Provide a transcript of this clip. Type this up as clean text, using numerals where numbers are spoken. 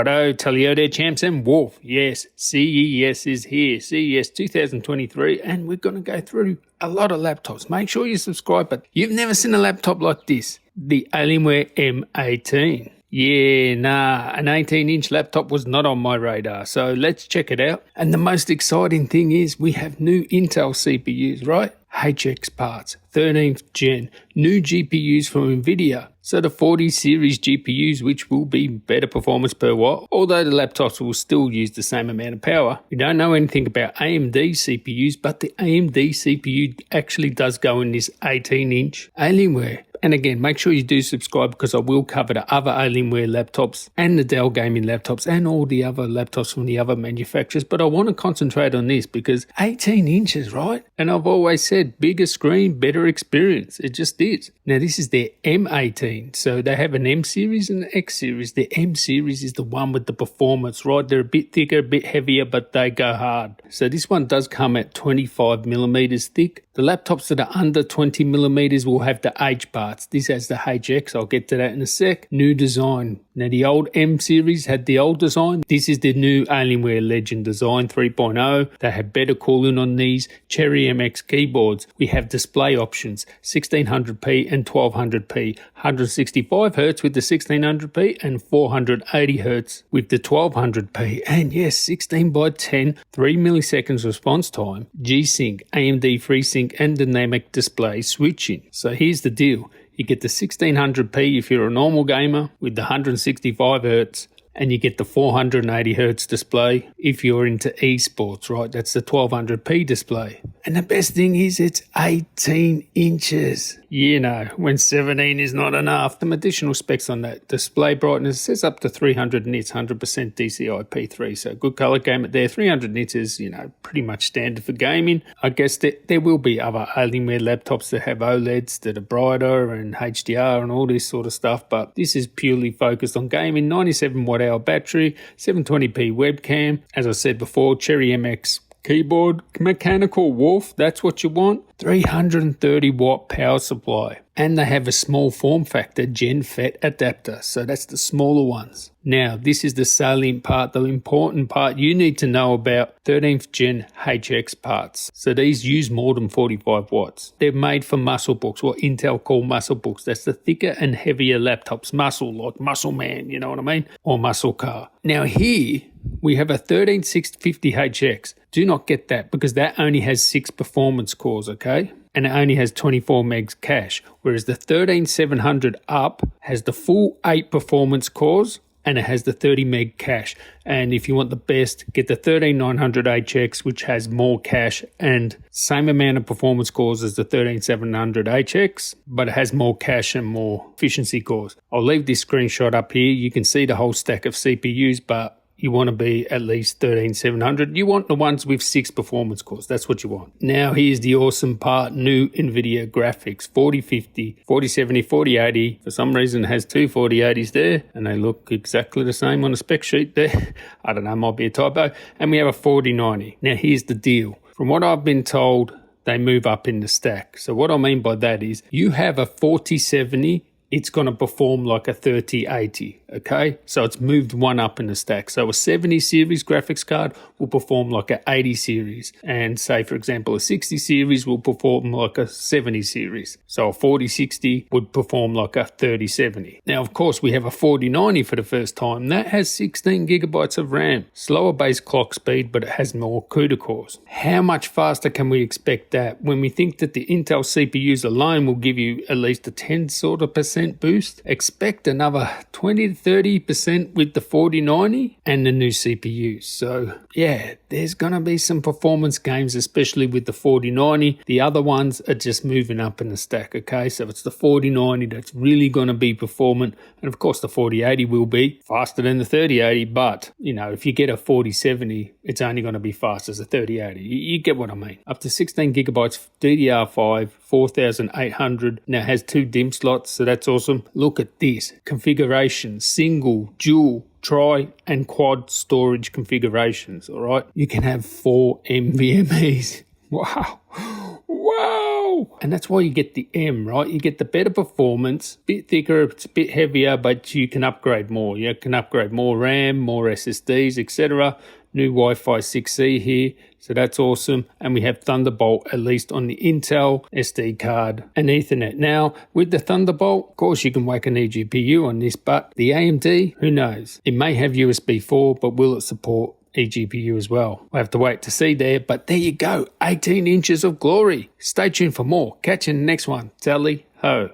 Righto, Talio there, champs, and Wolf. Yes, CES is here, CES 2023, and we're going to go through a lot of laptops. Make sure you subscribe, but you've never seen a laptop like this, the Alienware m18. Yeah, nah, an 18-inch laptop was not on my radar, so let's check it out. And the most exciting thing is we have new Intel CPUs, right? HX parts, 13th gen, new GPUs from Nvidia. So the 40 series GPUs, which will be better performance per watt, although the laptops will still use the same amount of power. We don't know anything about AMD CPUs, but the AMD CPU actually does go in this 18-inch Alienware. And again, make sure you do subscribe because I will cover the other Alienware laptops and the Dell gaming laptops and all the other laptops from the other manufacturers. But I want to concentrate on this because 18 inches, right? And I've always said bigger screen, better experience. It just is. Now, this is their M18. So they have an M series and an X series. The M series is the one with the performance, right? They're a bit thicker, a bit heavier, but they go hard. So this one does come at 25 millimeters thick. The laptops that are under 20 millimeters will have the H parts. This has the HX. I'll get to that in a sec. New design. Now, the old M series had the old design. This is the new Alienware Legend design 3.0. They have better cooling on these. Cherry MX keyboards. We have display options, 1600p and 1200p. 165Hz with the 1600p and 480Hz with the 1200p. And yes, 16:10, 3 milliseconds response time, G-Sync, AMD FreeSync and dynamic display switching. So here's the deal. You get the 1600p if you're a normal gamer with the 165Hz, and you get the 480Hz display if you're into esports, right? That's the 1200p display. And the best thing is it's 18 inches. You know, when 17 is not enough. Some additional specs on that. Display brightness says up to 300 nits, 100% DCI P3. So good color gamut there. 300 nits is, you know, pretty much standard for gaming. I guess there will be other Alienware laptops that have OLEDs that are brighter and HDR and all this sort of stuff. But this is purely focused on gaming. 97 watt hour battery, 720p webcam. As I said before, Cherry MX keyboard, mechanical Wolf, that's what you want. 330 watt power supply. And they have a small form factor Gen FET adapter. So that's the smaller ones. Now, this is the salient part, the important part you need to know about 13th gen HX parts. So these use more than 45 watts. They're made for muscle books, what Intel call muscle books. That's the thicker and heavier laptops. Muscle, like Muscle Man, you know what I mean? Or Muscle Car. Now here, we have a 13650HX. Do not get that because that only has 6 performance cores, okay? And it only has 24 megs cache, whereas the 13700 up has the full 8 performance cores and it has the 30 meg cache. And if you want the best, get the 13900HX, which has more cache and same amount of performance cores as the 13700HX, but it has more cache and more efficiency cores. I'll leave this screenshot up here. You can see the whole stack of CPUs, but you want to be at least 13700. You want the ones with 6 performance cores. That's what you want. Now here's the awesome part. New Nvidia Graphics 4050, 4070, 4080. For some reason it has two 4080s there and they look exactly the same on the spec sheet there. I don't know, might be a typo. And we have a 4090. Now here's the deal. From what I've been told, they move up in the stack. So what I mean by that is you have a 4070, it's going to perform like a 3080, okay? So it's moved one up in the stack. So a 70 series graphics card will perform like a 80 series. And say, for example, a 60 series will perform like a 70 series. So a 4060 would perform like a 3070. Now, of course, we have a 4090 for the first time. That has 16 gigabytes of RAM. Slower base clock speed, but it has more CUDA cores. How much faster can we expect that when we think that the Intel CPUs alone will give you at least a 10 sort of percent boost? Expect another 20 to 30% with the 4090 and the new CPUs. So yeah, there's going to be some performance gains, especially with the 4090. The other ones are just moving up in the stack, okay? So it's the 4090 that's really going to be performant. And of course the 4080 will be faster than the 3080, but you know, if you get a 4070, it's only going to be fast as a 3080. You get what I mean. Up to 16 gigabytes DDR5, 4800. Now has 2 DIMM slots, so that's awesome. Look at this configuration: single, dual, tri and quad storage configurations. All right, you can have 4 NVMe's. Wow. whoa. And that's why you get the M, right? You get the better performance, bit thicker, it's a bit heavier, but you can upgrade more. You can upgrade more RAM, more SSDs, etc. New Wi-Fi 6E here, so that's awesome. And we have Thunderbolt, at least on the Intel SD card and Ethernet. Now, with the Thunderbolt, of course you can whack an eGPU on this, but the AMD, who knows? It may have USB 4, but will it support eGPU as well? We'll have to wait to see there, but there you go, 18 inches of glory. Stay tuned for more. Catch you in the next one. Tally ho.